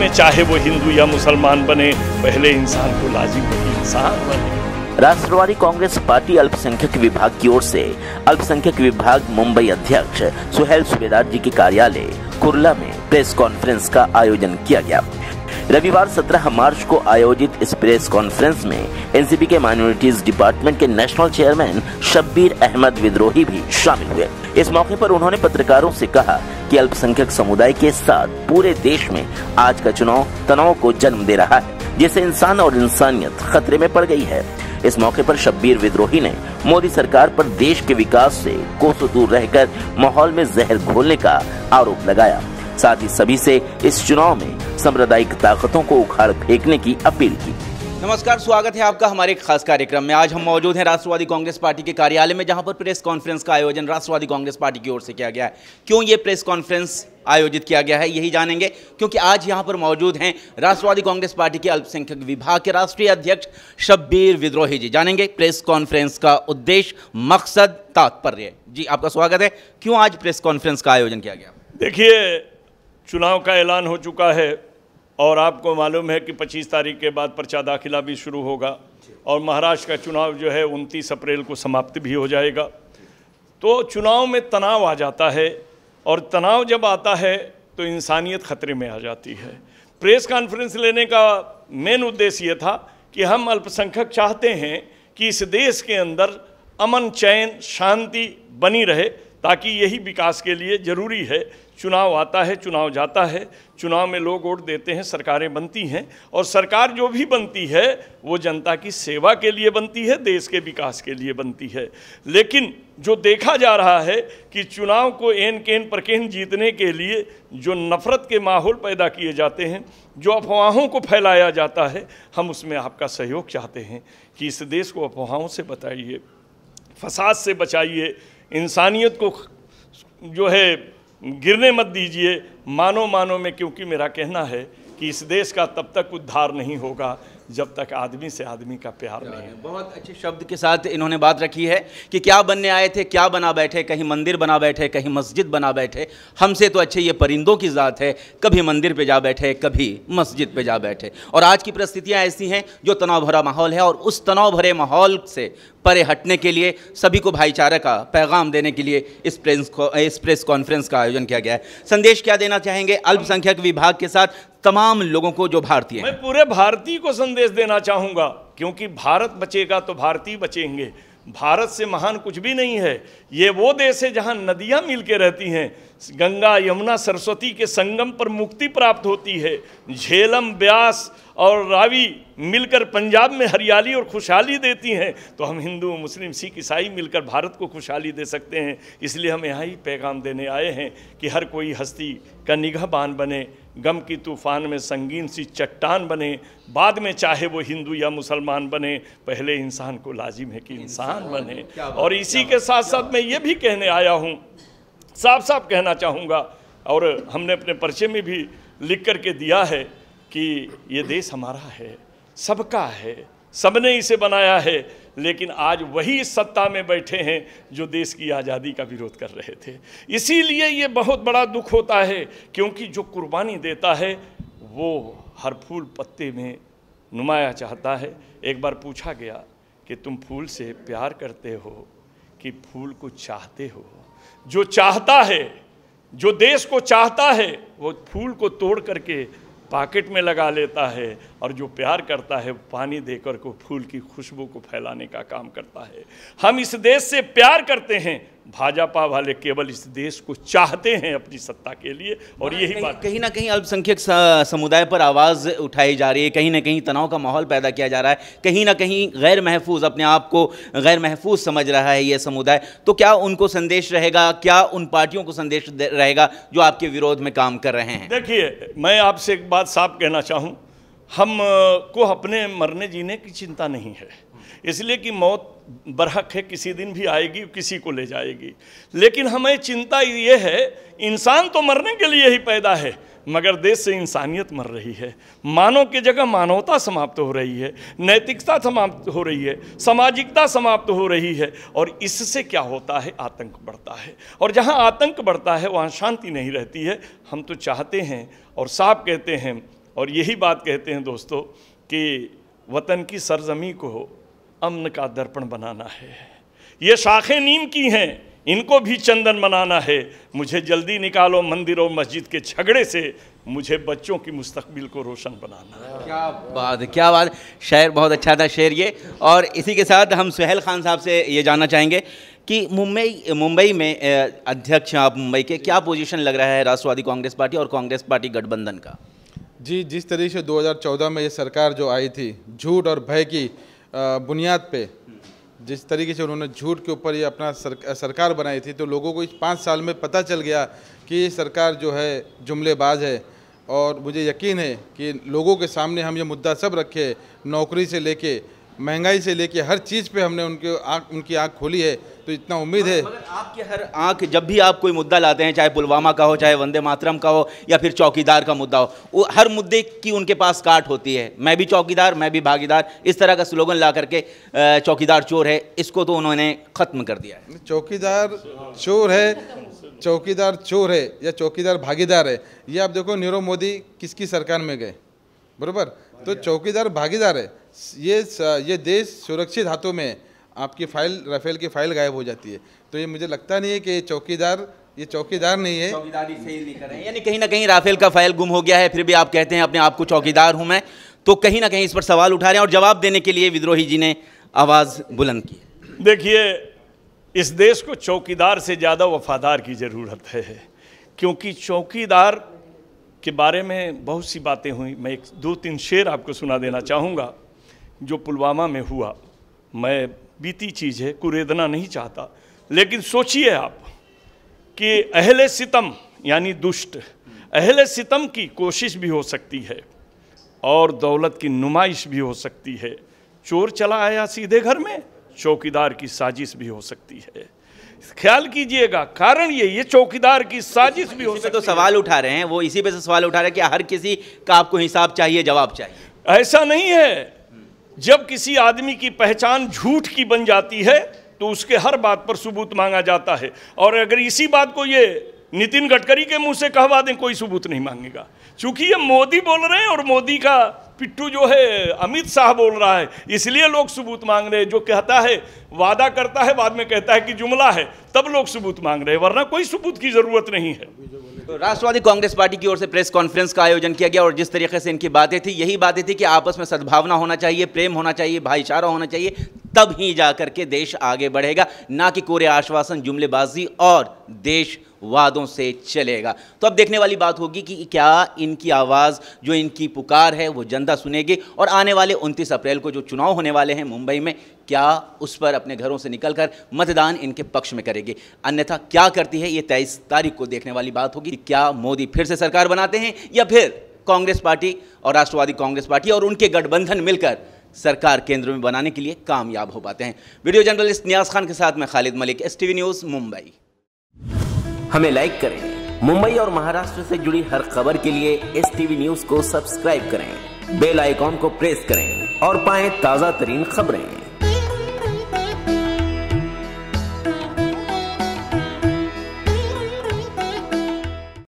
में चाहे वो हिंदू या मुसलमान बने, पहले इंसान को लाजिम है कि इंसान बने। राष्ट्रवादी कांग्रेस पार्टी अल्पसंख्यक विभाग की ओर से अल्पसंख्यक विभाग मुंबई अध्यक्ष सुहेल सुबेदार जी के कार्यालय कुर्ला में प्रेस कॉन्फ्रेंस का आयोजन किया गया। रविवार 17 मार्च को आयोजित इस प्रेस कॉन्फ्रेंस में एनसीपी के माइनॉरिटीज डिपार्टमेंट के नेशनल चेयरमैन शब्बीर अहमद विद्रोही भी शामिल हुए। इस मौके पर उन्होंने पत्रकारों से कहा कि अल्पसंख्यक समुदाय के साथ पूरे देश में आज का चुनाव तनाव को जन्म दे रहा है, जिससे इंसान और इंसानियत खतरे में पड़ गई है। इस मौके पर शब्बीर विद्रोही ने मोदी सरकार पर देश के विकास से कोसों दूर रहकर माहौल में जहर घोलने का आरोप लगाया। साथ ही सभी से इस चुनाव में सांप्रदायिक ताकतों को उखाड़ फेंकने की अपील की। नमस्कार, स्वागत है आपका हमारे एक खास कार्यक्रम में। आज हम मौजूद हैं राष्ट्रवादी कांग्रेस पार्टी के कार्यालय में, जहां पर प्रेस कॉन्फ्रेंस का आयोजन राष्ट्रवादी कांग्रेस पार्टी की ओर से किया गया है। क्यों ये प्रेस कॉन्फ्रेंस आयोजित किया गया है, यही जानेंगे, क्योंकि आज यहां पर मौजूद हैं राष्ट्रवादी कांग्रेस पार्टी के अल्पसंख्यक विभाग के राष्ट्रीय अध्यक्ष शब्बीर विद्रोही जी। जानेंगे प्रेस कॉन्फ्रेंस का उद्देश्य, मकसद, तात्पर्य। जी, आपका स्वागत है। क्यों आज प्रेस कॉन्फ्रेंस का आयोजन किया गया? देखिए, चुनाव का ऐलान हो चुका है और आपको मालूम है कि 25 तारीख के बाद पर्चा दाखिला भी शुरू होगा और महाराष्ट्र का चुनाव जो है 29 अप्रैल को समाप्त भी हो जाएगा। तो चुनाव में तनाव आ जाता है और तनाव जब आता है तो इंसानियत खतरे में आ जाती है। प्रेस कॉन्फ्रेंस लेने का मेन उद्देश्य ये था कि हम अल्पसंख्यक चाहते हैं कि इस देश के अंदर अमन, चैन, शांति बनी रहे, ताकि यही विकास के लिए ज़रूरी है। चुनाव आता है, चुनाव जाता है, चुनाव में लोग वोट देते हैं, सरकारें बनती हैं और सरकार जो भी बनती है वो जनता की सेवा के लिए बनती है, देश के विकास के लिए बनती है। लेकिन जो देखा जा रहा है कि चुनाव को एन केन परकेन जीतने के लिए जो नफ़रत के माहौल पैदा किए जाते हैं, जो अफवाहों को फैलाया जाता है, हम उसमें आपका सहयोग चाहते हैं कि इस देश को अफवाहों से बचाइए, फसाद से बचाइए, इंसानियत को जो है गिरने मत दीजिए, मानो में, क्योंकि मेरा कहना है कि इस देश का तब तक उद्धार नहीं होगा जब तक आदमी से आदमी का प्यार नहीं है। बहुत अच्छे शब्द के साथ इन्होंने बात रखी है कि क्या बनने आए थे, क्या बना बैठे, कहीं मंदिर बना बैठे, कहीं मस्जिद बना बैठे। हमसे तो अच्छे ये परिंदों की ज़ात है, कभी मंदिर पे जा बैठे, कभी मस्जिद पे जा बैठे। और आज की परिस्थितियाँ ऐसी हैं जो तनाव भरा माहौल है, और उस तनाव भरे माहौल से परे हटने के लिए, सभी को भाईचारे का पैगाम देने के लिए इस प्रेस कॉन्फ्रेंस का आयोजन किया गया है। संदेश क्या देना चाहेंगे अल्पसंख्यक विभाग के साथ तमाम लोगों को जो भारतीय हैं? मैं पूरे भारतीय को संदेश देना चाहूँगा, क्योंकि भारत बचेगा तो भारतीय बचेंगे। भारत से महान कुछ भी नहीं है। ये वो देश है जहाँ नदियाँ मिल के रहती हैं, गंगा, यमुना, सरस्वती के संगम पर मुक्ति प्राप्त होती है। झेलम, ब्यास और रावी मिलकर पंजाब में हरियाली और खुशहाली देती हैं। तो हम हिंदू, मुस्लिम, सिख, ईसाई मिलकर भारत को खुशहाली दे सकते हैं। इसलिए हम यहाँ ही पैगाम देने आए हैं कि हर कोई हस्ती का निगहबान बने, गम की तूफान में संगीन सी चट्टान बने, बाद में चाहे वो हिंदू या मुसलमान बने, पहले इंसान को लाजिम है कि इंसान बने। और इसी के साथ साथ मैं ये भी कहने आया हूँ, साफ साफ कहना चाहूँगा, और हमने अपने पर्चे में भी लिख करके दिया है कि ये देश हमारा है, सबका है, सबने इसे बनाया है। लेकिन आज वही सत्ता में बैठे हैं जो देश की आज़ादी का विरोध कर रहे थे। इसीलिए ये बहुत बड़ा दुख होता है, क्योंकि जो कुर्बानी देता है वो हर फूल पत्ते में नुमाया चाहता है। एक बार पूछा गया कि तुम फूल से प्यार करते हो कि फूल को चाहते हो? जो चाहता है, जो देश को चाहता है, वो फूल को तोड़ करके पॉकेट में लगा लेता है, और जो प्यार करता है पानी देकर को फूल की खुशबू को फैलाने का काम करता है। हम इस देश से प्यार करते हैं, भाजपा वाले केवल इस देश को चाहते हैं अपनी सत्ता के लिए। और यही बात कहीं ना कहीं अल्पसंख्यक समुदाय पर आवाज़ उठाई जा रही है, कहीं ना कहीं तनाव का माहौल पैदा किया जा रहा है, कहीं ना कहीं गैर महफूज, अपने आप को गैर महफूज समझ रहा है ये समुदाय। तो क्या उनको संदेश रहेगा, क्या उन पार्टियों को संदेश रहेगा जो आपके विरोध में काम कर रहे हैं? देखिए, मैं आपसे एक बात साफ कहना चाहूँ, हम को अपने मरने जीने की चिंता नहीं है, इसलिए कि मौत बरहक है, किसी दिन भी आएगी, किसी को ले जाएगी। लेकिन हमें चिंता ये है, इंसान तो मरने के लिए ही पैदा है, मगर देश से इंसानियत मर रही है। मानव की जगह मानवता समाप्त हो रही है, नैतिकता समाप्त हो रही है, सामाजिकता समाप्त हो रही है। और इससे क्या होता है? आतंक बढ़ता है, और जहाँ आतंक बढ़ता है वहाँ शांति नहीं रहती है। हम तो चाहते हैं और साफ कहते हैं और यही बात कहते हैं दोस्तों कि वतन की सरजमी को अमन का दर्पण बनाना है। ये शाखें नीम की हैं, इनको भी चंदन बनाना है। मुझे जल्दी निकालो मंदिर और मस्जिद के झगड़े से, मुझे बच्चों की मुस्तकबिल को रोशन बनाना है। क्या बात है, क्या बात। शेर बहुत अच्छा था शेर ये। और इसी के साथ हम सुहेल खान साहब से ये जानना चाहेंगे कि मुंबई में अध्यक्ष आप मुंबई के, क्या पोजीशन लग रहा है राष्ट्रवादी कांग्रेस पार्टी और कांग्रेस पार्टी गठबंधन का? जी, जिस तरीके से 2014 में ये सरकार जो आई थी, झूठ और भय की बुनियाद पे जिस तरीके से उन्होंने झूठ के ऊपर ये अपना सरकार बनाई थी, तो लोगों को इस 5 साल में पता चल गया कि ये सरकार जो है जुमलेबाज है। और मुझे यकीन है कि लोगों के सामने हम ये मुद्दा सब रखे, नौकरी से लेके महंगाई से लेके हर चीज़ पे हमने उनकी आँख खोली है। तो इतना उम्मीद है। मगर आपकी हर आंख, जब भी आप कोई मुद्दा लाते हैं, चाहे पुलवामा का हो, चाहे वंदे मातरम का हो, या फिर चौकीदार का मुद्दा हो, वो हर मुद्दे की उनके पास काट होती है। मैं भी चौकीदार, मैं भी भागीदार, इस तरह का स्लोगन ला करके चौकीदार चोर है, इसको तो उन्होंने ख़त्म कर दिया है। चौकीदार चोर है, चौकीदार चोर है या चौकीदार भागीदार है, ये आप देखो नीरव मोदी किसकी सरकार में गए, बराबर। तो चौकीदार भागीदार है। ये देश सुरक्षित हाथों में, आपकी फाइल, राफेल की फाइल गायब हो जाती है। तो ये मुझे लगता नहीं है कि ये चौकीदार नहीं है। चौकीदारी सही नहीं कर रहे हैं, यानी कहीं ना कहीं राफेल का फाइल गुम हो गया है, फिर भी आप कहते हैं अपने आप को चौकीदार हूं मैं, तो कहीं ना कहीं इस पर सवाल उठा रहे हैं और जवाब देने के लिए विद्रोही जी ने आवाज़ बुलंद की। देखिए, इस देश को चौकीदार से ज़्यादा वफादार की ज़रूरत है, क्योंकि चौकीदार के बारे में बहुत सी बातें हुई। मैं 2-3 शेर आपको सुना देना चाहूँगा। जो पुलवामा में हुआ, मैं बीती चीज़ है, कुरेदना नहीं चाहता, लेकिन सोचिए आप कि अहले सितम यानी दुष्ट अहले सितम की कोशिश भी हो सकती है और दौलत की नुमाइश भी हो सकती है। चोर चला आया सीधे घर में, चौकीदार की साजिश भी हो सकती है। ख्याल कीजिएगा, कारण ये चौकीदार की साजिश भी हो सकती है। तो सवाल उठा रहे हैं वो, इसी पे से सवाल उठा रहे हैं कि हर किसी का आपको हिसाब चाहिए, जवाब चाहिए। ऐसा नहीं है। जब किसी आदमी की पहचान झूठ की बन जाती है तो उसके हर बात पर सबूत मांगा जाता है। और अगर इसी बात को ये नितिन गडकरी के मुंह से कहवा दें, कोई सबूत नहीं मांगेगा। चूंकि ये मोदी बोल रहे हैं और मोदी का पिट्ठू जो है अमित शाह बोल रहा है, इसलिए लोग सबूत मांग रहे हैं। जो कहता है, वादा करता है, बाद में कहता है कि जुमला है, तब लोग सबूत मांग रहे हैं, वरना कोई सबूत की जरूरत नहीं है। तो राष्ट्रवादी कांग्रेस पार्टी की ओर से प्रेस कॉन्फ्रेंस का आयोजन किया गया और जिस तरीके से इनकी बातें थी, यही बातें थी कि आपस में सद्भावना होना चाहिए, प्रेम होना चाहिए, भाईचारा होना चाहिए, तब ही जाकर के देश आगे बढ़ेगा, ना कि कोरे आश्वासन, जुमलेबाजी और देश वादों से चलेगा। तो अब देखने वाली बात होगी कि क्या इनकी आवाज़, जो इनकी पुकार है, वो जनता सुनेगी और आने वाले 29 अप्रैल को जो चुनाव होने वाले हैं मुंबई में, क्या उस पर अपने घरों से निकलकर मतदान इनके पक्ष में करेगी। अन्यथा क्या करती है, ये 23 तारीख को देखने वाली बात होगी। क्या मोदी फिर से सरकार बनाते हैं या फिर कांग्रेस पार्टी और राष्ट्रवादी कांग्रेस पार्टी और उनके गठबंधन मिलकर सरकार केंद्र में बनाने के लिए कामयाब हो पाते हैं। वीडियो जर्नलिस्ट नियाज खान के साथ मैं खालिद मलिक, STV न्यूज़ मुंबई। हमें लाइक करें। मुंबई और महाराष्ट्र से जुड़ी हर खबर के लिए STV न्यूज़ को सब्सक्राइब करें, बेल आइकॉन को प्रेस करें और पाएं ताज़ा तरीन खबरें।